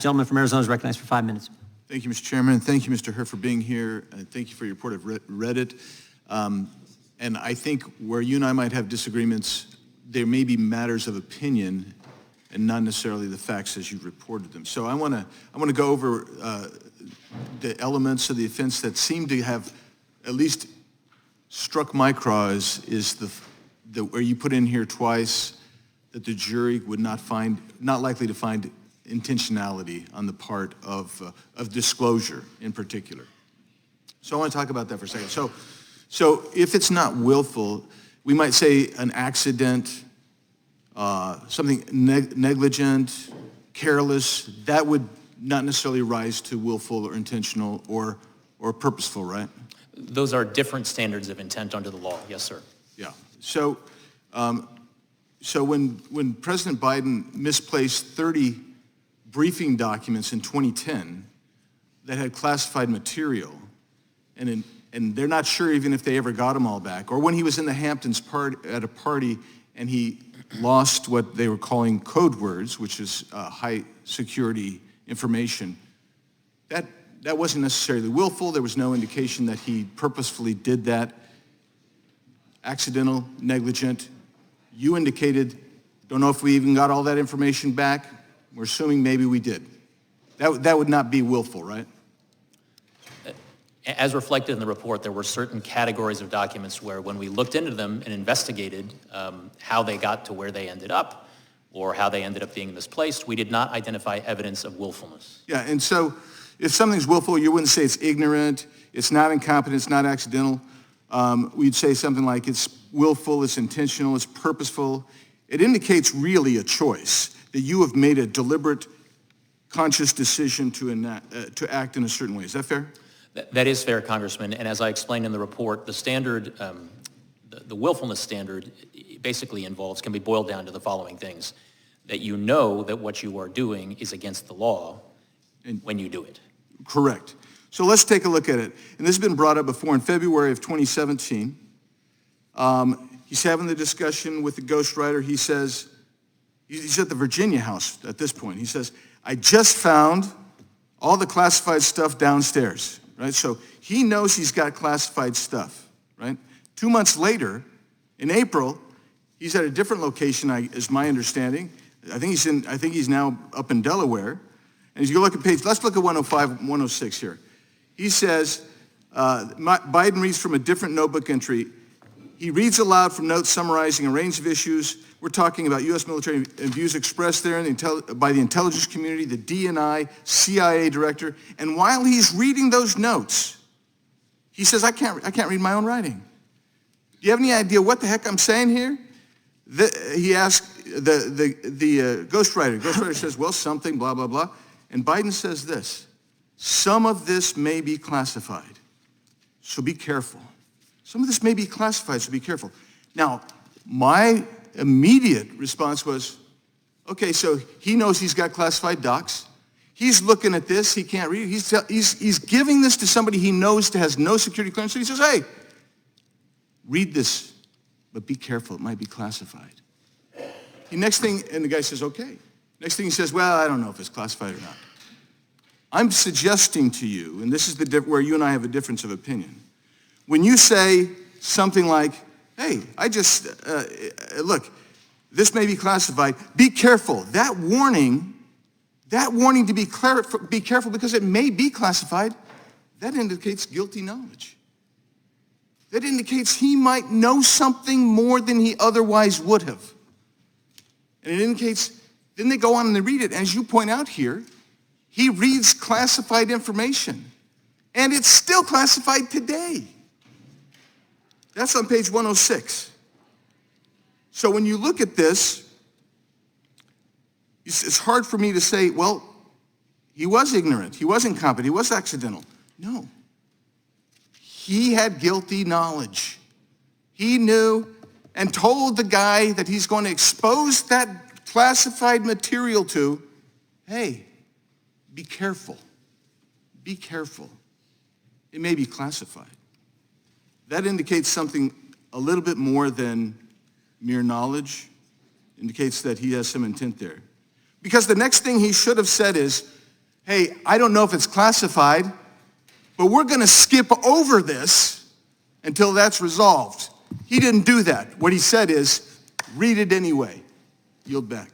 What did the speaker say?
Gentleman from Arizona is recognized for 5 minutes. Thank you, Mr. Chairman. Thank you, Mr. Herr, for being here. Thank you for your report. I've read it. And I think where you and I might have disagreements, there may be matters of opinion and not necessarily the facts as you've reported them. So I want to go over the elements of the offense that seem to have at least struck my craw is the where you put in here twice that the jury would not likely to find intentionality on the part of disclosure in particular. So I want to talk about that for a second. So if it's not willful, we might say an accident, something negligent, careless, that would not necessarily rise to willful or intentional or purposeful, right? Those are different standards of intent under the law, yes, sir. Yeah. So when President Biden misplaced 30 briefing documents in 2010 that had classified material, and they're not sure even if they ever got them all back, or when he was in the Hamptons at a party and he lost what they were calling code words, which is high security information, that wasn't necessarily willful. There was no indication that he purposefully did that. Accidental, negligent. You indicated, don't know if we even got all that information back. We're assuming maybe we did. That would not be willful, right? As reflected in the report, there were certain categories of documents where when we looked into them and investigated how they got to where they ended up or how they ended up being misplaced, we did not identify evidence of willfulness. Yeah, and so if something's willful, you wouldn't say it's ignorant, it's not incompetent, it's not accidental. We'd say something like it's willful, it's intentional, it's purposeful. It indicates really a choice, that you have made a deliberate, conscious decision to act in a certain way. Is that fair? That is fair, Congressman, and as I explained in the report, the standard, the willfulness standard basically can be boiled down to the following things: that you know that what you are doing is against the law when you do it. Correct. So let's take a look at it. And this has been brought up before in February of 2017. He's having the discussion with the ghostwriter. He says, he's at the Virginia house at this point. He says, I just found all the classified stuff downstairs. Right? So he knows he's got classified stuff, right? 2 months later, in April, he's at a different location, is my understanding. I think he's now up in Delaware. And as you look at let's look at 105, 106 here. He says, Biden reads from a different notebook entry. He reads aloud from notes summarizing a range of issues. We're talking about U.S. military views expressed there by the intelligence community, the DNI, CIA director. And while he's reading those notes, he says, I can't read my own writing. Do you have any idea what the heck I'm saying here? He asked the ghostwriter. Ghostwriter says, well, something, blah, blah, blah. And Biden says this, some of this may be classified, so be careful. Some of this may be classified, so be careful. Now, my immediate response was, okay, so he knows he's got classified docs. He's looking at this. He can't read it. He's giving this to somebody he knows has no security clearance. So he says, hey, read this, but be careful. It might be classified. The next thing, and the guy says, okay. Next thing he says, well, I don't know if it's classified or not. I'm suggesting to you, and this is where you and I have a difference of opinion. When you say something like, hey, look, this may be classified, be careful. That warning to be careful because it may be classified, that indicates guilty knowledge. That indicates he might know something more than he otherwise would have. And it indicates, then they go on and they read it. And as you point out here, he reads classified information. And it's still classified today. That's on page 106. So when you look at this, it's hard for me to say, well, he was ignorant, he was incompetent, he was accidental. No. He had guilty knowledge. He knew and told the guy that he's going to expose that classified material to, hey, be careful. Be careful. It may be classified. That indicates something a little bit more than mere knowledge. Indicates that he has some intent there. Because the next thing he should have said is, hey, I don't know if it's classified, but we're going to skip over this until that's resolved. He didn't do that. What he said is, read it anyway. Yield back.